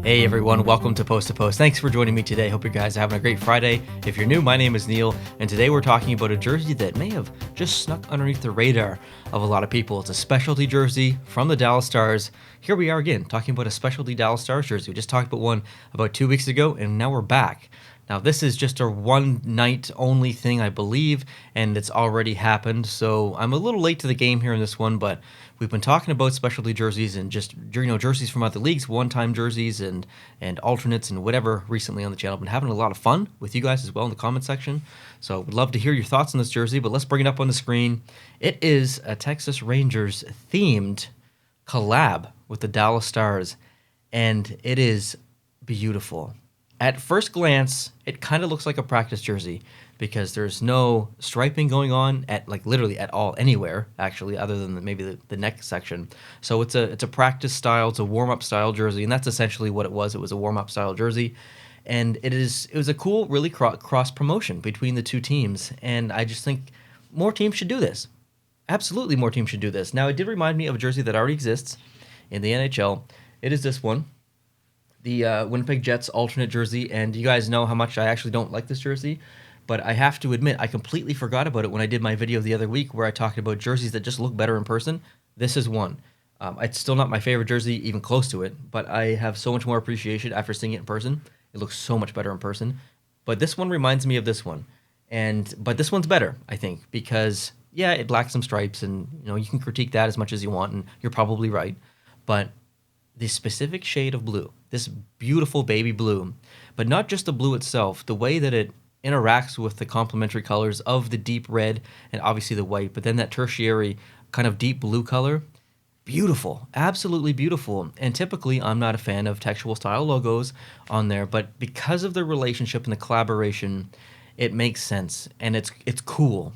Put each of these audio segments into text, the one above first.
Hey everyone, welcome to Post. Thanks for joining me today. Hope you guys are having a great Friday. If you're new, my name is Neil, and today we're talking about a jersey that may have just snuck underneath the radar of a lot of people. It's a specialty jersey from the Dallas Stars. Here we are again, talking about a specialty Dallas Stars jersey. We just talked about one about 2 weeks ago, and now we're back. Now, this is just a one-night only thing, I believe, and it's already happened, so I'm a little late to the game here in this one, but we've been talking about specialty jerseys and just, jerseys from other leagues, one-time jerseys and alternates and whatever recently on the channel. I've been having a lot of fun with you guys as well in the comment section, so I would love to hear your thoughts on this jersey, but let's bring it up on the screen. It is a Texas Rangers themed collab with the Dallas Stars, and it is beautiful. At first glance, it kind of looks like a practice jersey because there's no striping going on at literally at all anywhere, actually, other than maybe the neck section. So it's a practice style, it's a warm-up style jersey, and that's essentially what it was. It was a warm-up style jersey, and it was a cool, really cross promotion between the two teams, and I just think more teams should do this. Absolutely, more teams should do this. Now, it did remind me of a jersey that already exists in the NHL. It is this one. The Winnipeg Jets alternate jersey, and you guys know how much I actually don't like this jersey, but I have to admit, I completely forgot about it when I did my video the other week where I talked about jerseys that just look better in person. This is one. It's still not my favorite jersey, even close to it, but I have so much more appreciation after seeing it in person. It looks so much better in person, but this one reminds me of this one, but this one's better, I think, because, yeah, it lacks some stripes, and you can critique that as much as you want, and you're probably right, but the specific shade of blue, this beautiful baby blue, but not just the blue itself, the way that it interacts with the complementary colors of the deep red and obviously the white, but then that tertiary kind of deep blue color, beautiful, absolutely beautiful. And typically I'm not a fan of textual style logos on there, but because of the relationship and the collaboration, it makes sense and it's cool.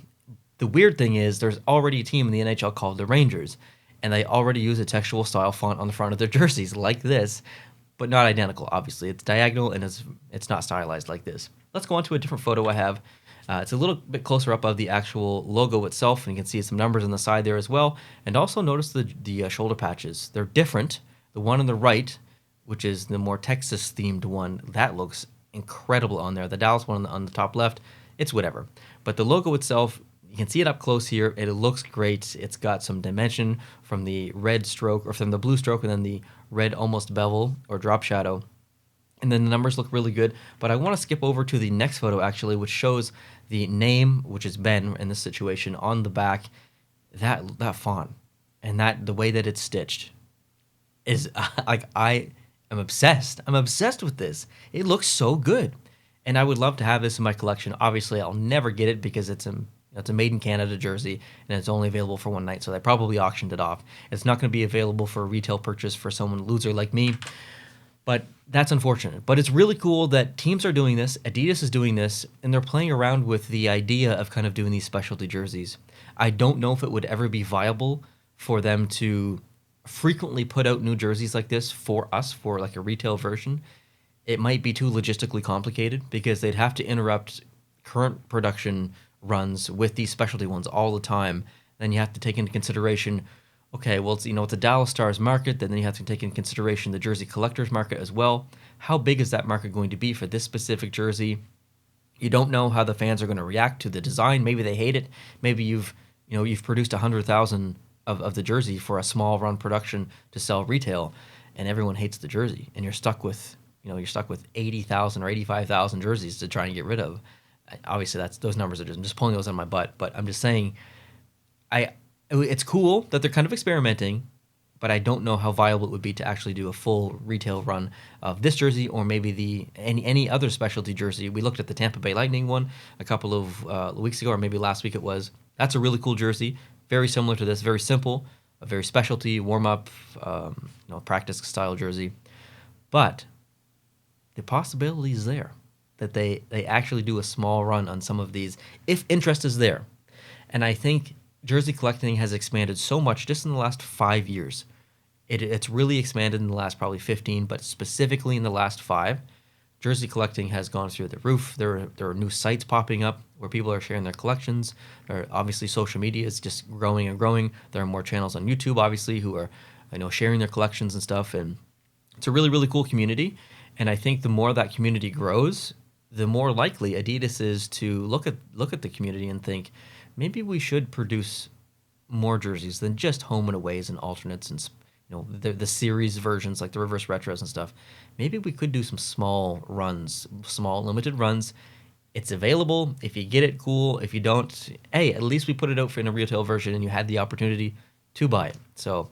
The weird thing is there's already a team in the NHL called the Rangers, and they already use a textual style font on the front of their jerseys like this, but not identical, obviously. It's diagonal, and it's not stylized like this. Let's go on to a different photo I have. It's a little bit closer up of the actual logo itself, and you can see some numbers on the side there as well. And also notice the shoulder patches. They're different. The one on the right, which is the more Texas-themed one, that looks incredible on there. The Dallas one on the top left, it's whatever. But the logo itself, you can see it up close here. It looks great. It's got some dimension from the red stroke, or from the blue stroke, and then the red almost bevel or drop shadow. And then the numbers look really good. But I want to skip over to the next photo, actually, which shows the name, which is Ben in this situation, on the back. That font and the way that it's stitched is I am obsessed. I'm obsessed with this. It looks so good. And I would love to have this in my collection. Obviously, I'll never get it because it's a made in Canada jersey, and it's only available for one night, so they probably auctioned it off. It's not going to be available for a retail purchase for someone loser like me, but that's unfortunate. But it's really cool that teams are doing this, Adidas is doing this, and they're playing around with the idea of kind of doing these specialty jerseys. I don't know if it would ever be viable for them to frequently put out new jerseys like this for us, for like a retail version. It might be too logistically complicated because they'd have to interrupt current production runs with these specialty ones all the time. Then you have to take into consideration, okay, well, it's a Dallas Stars market, then you have to take into consideration the jersey collectors market as well. How big is that market going to be for this specific jersey? You don't know how the fans are going to react to the design. Maybe they hate it. Maybe you've produced 100,000 of the jersey for a small run production to sell retail, and everyone hates the jersey, and you're stuck with 80,000 or 85,000 jerseys to try and get rid of. Obviously, those numbers I'm just pulling those on my butt, but I'm just saying, it's cool that they're kind of experimenting, but I don't know how viable it would be to actually do a full retail run of this jersey or maybe any other specialty jersey. We looked at the Tampa Bay Lightning one a couple of weeks ago, or maybe last week it was. That's a really cool jersey, very similar to this, very simple, a very specialty warm-up, practice style jersey, but the possibility is there that they actually do a small run on some of these, if interest is there. And I think jersey collecting has expanded so much just in the last 5 years. It's really expanded in the last probably 15, but specifically in the last 5, jersey collecting has gone through the roof. There are new sites popping up where people are sharing their collections. Obviously, social media is just growing and growing. There are more channels on YouTube, obviously, who are sharing their collections and stuff. And It's a really, really cool community. And I think the more that community grows, the more likely Adidas is to look at the community and think, maybe we should produce more jerseys than just home and aways and alternates and the series versions like the reverse retros and stuff. Maybe we could do some small runs, small limited runs. It's available. If you get it, cool. If you don't, hey, at least we put it out for in a retail version and you had the opportunity to buy it. So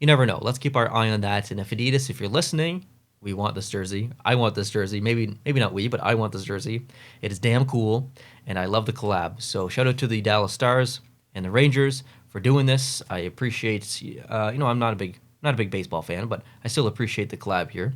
you never know. Let's keep our eye on that. And if Adidas, if you're listening, we want this jersey. I want this jersey. Maybe not we, but I want this jersey. It is damn cool, and I love the collab. So shout out to the Dallas Stars and the Rangers for doing this. I appreciate. I'm not a big baseball fan, but I still appreciate the collab here.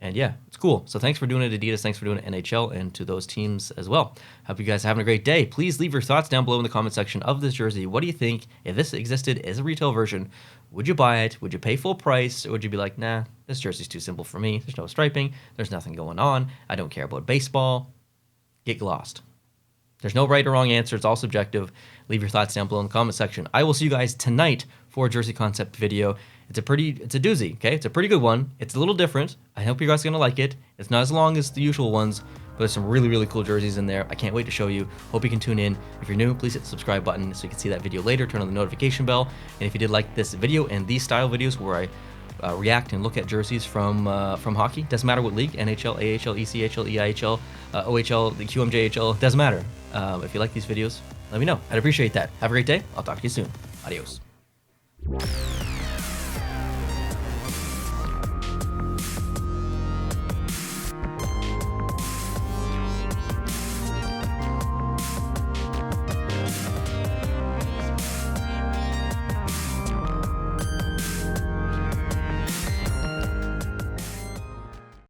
And yeah, it's cool. So thanks for doing it, Adidas. Thanks for doing it, NHL, and to those teams as well. Hope you guys are having a great day. Please leave your thoughts down below in the comment section of this jersey. What do you think? If this existed as a retail version, would you buy it? Would you pay full price? Or would you be like, nah, this jersey's too simple for me. There's no striping. There's nothing going on. I don't care about baseball. Get lost. There's no right or wrong answer. It's all subjective. Leave your thoughts down below in the comment section. I will see you guys tonight for a jersey concept video. It's a doozy, okay? It's a pretty good one. It's a little different. I hope you guys are going to like it. It's not as long as the usual ones, but there's some really, really cool jerseys in there. I can't wait to show you. Hope you can tune in. If you're new, please hit the subscribe button so you can see that video later. Turn on the notification bell. And if you did like this video and these style videos where I react and look at jerseys from hockey, doesn't matter what league, NHL, AHL, ECHL, EIHL, OHL, the QMJHL, doesn't matter. If you like these videos, let me know. I'd appreciate that. Have a great day. I'll talk to you soon. Adios.